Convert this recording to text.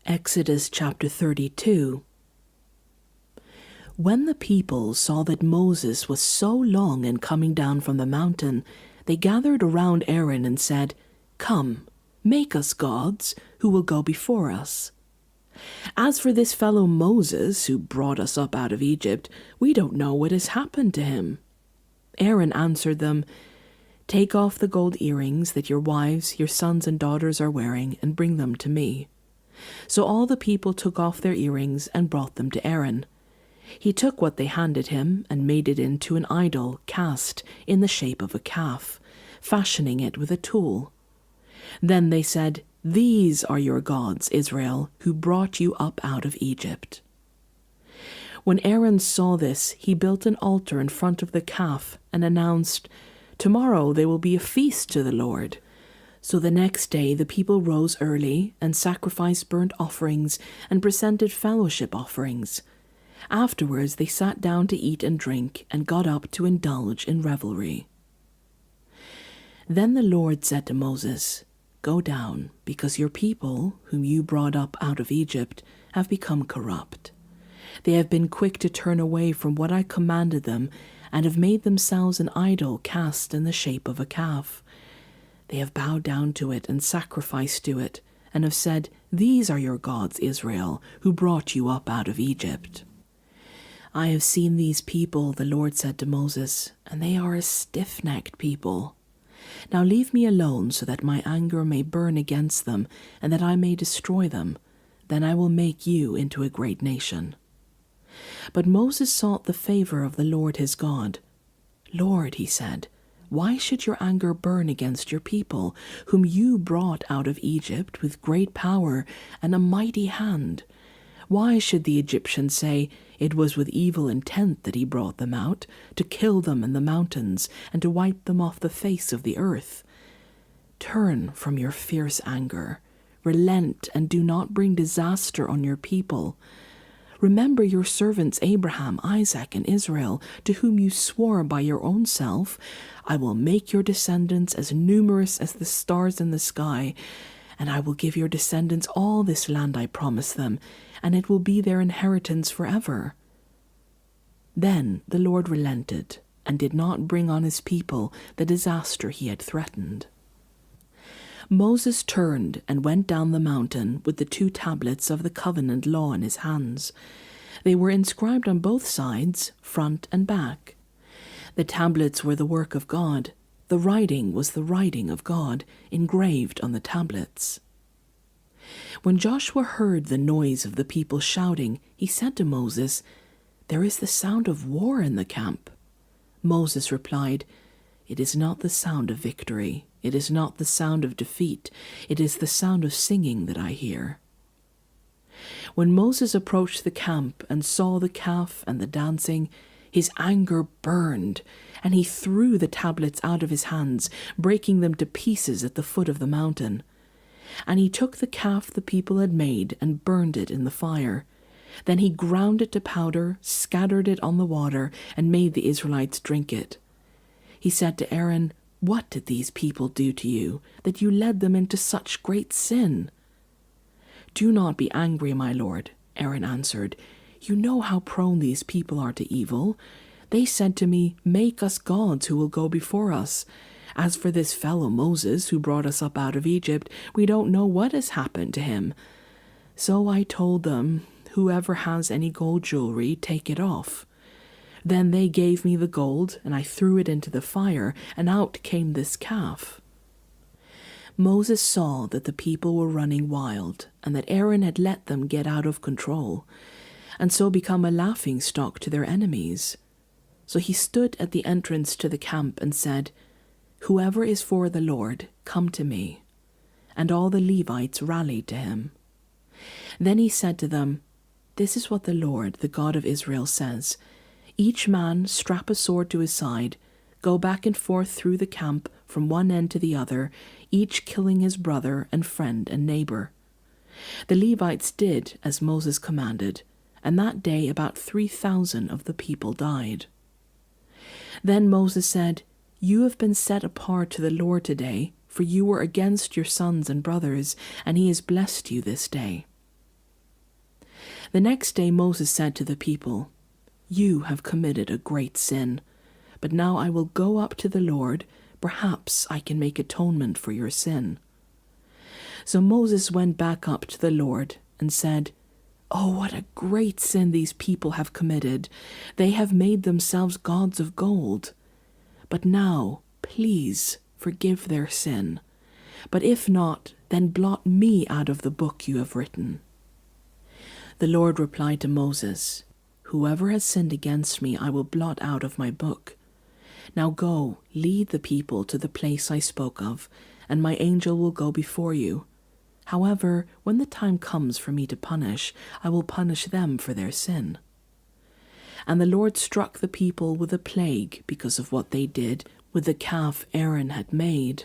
Exodus chapter 32. When the people saw that Moses was so long in coming down from the mountain, they gathered around Aaron and said, "Come, make us gods who will go before us. As for this fellow Moses who brought us up out of Egypt, we don't know what has happened to him." Aaron answered them, "Take off the gold earrings that your wives, your sons and daughters are wearing, and bring them to me." So all the people took off their earrings and brought them to Aaron. He took what they handed him and made it into an idol cast in the shape of a calf, fashioning it with a tool. Then they said, "These are your gods, Israel, who brought you up out of Egypt." When Aaron saw this, he built an altar in front of the calf and announced, "Tomorrow there will be a feast to the Lord." So the next day the people rose early and sacrificed burnt offerings and presented fellowship offerings. Afterwards they sat down to eat and drink and got up to indulge in revelry. Then the Lord said to Moses, "Go down, because your people, whom you brought up out of Egypt, have become corrupt. They have been quick to turn away from what I commanded them and have made themselves an idol cast in the shape of a calf. They have bowed down to it and sacrificed to it, and have said, 'These are your gods, Israel, who brought you up out of Egypt.' I have seen these people," the Lord said to Moses, "and they are a stiff-necked people. Now leave me alone so that my anger may burn against them and that I may destroy them. Then I will make you into a great nation." But Moses sought the favor of the Lord his God. "Lord," he said, "why should your anger burn against your people, whom you brought out of Egypt with great power and a mighty hand? Why should the Egyptians say, 'It was with evil intent that he brought them out, to kill them in the mountains and to wipe them off the face of the earth'? Turn from your fierce anger, relent and do not bring disaster on your people. Remember your servants Abraham, Isaac, and Israel, to whom you swore by your own self, 'I will make your descendants as numerous as the stars in the sky, and I will give your descendants all this land I promised them, and it will be their inheritance forever.' Then the Lord relented and did not bring on his people the disaster he had threatened. Moses turned and went down the mountain with the 2 tablets of the covenant law in his hands. They were inscribed on both sides, front and back. The tablets were the work of God. The writing was the writing of God, engraved on the tablets. When Joshua heard the noise of the people shouting, he said to Moses, "There is the sound of war in the camp." Moses replied, "It is not the sound of victory. It is not the sound of defeat. It is the sound of singing that I hear." When Moses approached the camp and saw the calf and the dancing, his anger burned, and he threw the tablets out of his hands, breaking them to pieces at the foot of the mountain. And he took the calf the people had made and burned it in the fire. Then he ground it to powder, scattered it on the water, and made the Israelites drink it. He said to Aaron, "What did these people do to you, that you led them into such great sin?" "Do not be angry, my lord," Aaron answered. "You know how prone these people are to evil. They said to me, 'Make us gods who will go before us.' As for this fellow Moses who brought us up out of Egypt, we don't know what has happened to him." So I told them, "Whoever has any gold jewelry, take it off." Then they gave me the gold, and I threw it into the fire, and out came this calf. Moses saw that the people were running wild, and that Aaron had let them get out of control, and so become a laughingstock to their enemies. So he stood at the entrance to the camp and said, "Whoever is for the Lord, come to me." And all the Levites rallied to him. Then he said to them, "This is what the Lord, the God of Israel, says. Each man strap a sword to his side, go back and forth through the camp from one end to the other, each killing his brother and friend and neighbor." The Levites did as Moses commanded, and that day about 3,000 of the people died. Then Moses said, "You have been set apart to the Lord today, for you were against your sons and brothers, and he has blessed you this day." The next day Moses said to the people, "You have committed a great sin, but now I will go up to the Lord. Perhaps I can make atonement for your sin." So Moses went back up to the Lord and said, "Oh, what a great sin these people have committed. They have made themselves gods of gold. But now, please forgive their sin. But if not, then blot me out of the book you have written." The Lord replied to Moses, "Whoever has sinned against me, I will blot out of my book. Now go, lead the people to the place I spoke of, and my angel will go before you. However, when the time comes for me to punish, I will punish them for their sin." And the Lord struck the people with a plague because of what they did with the calf Aaron had made.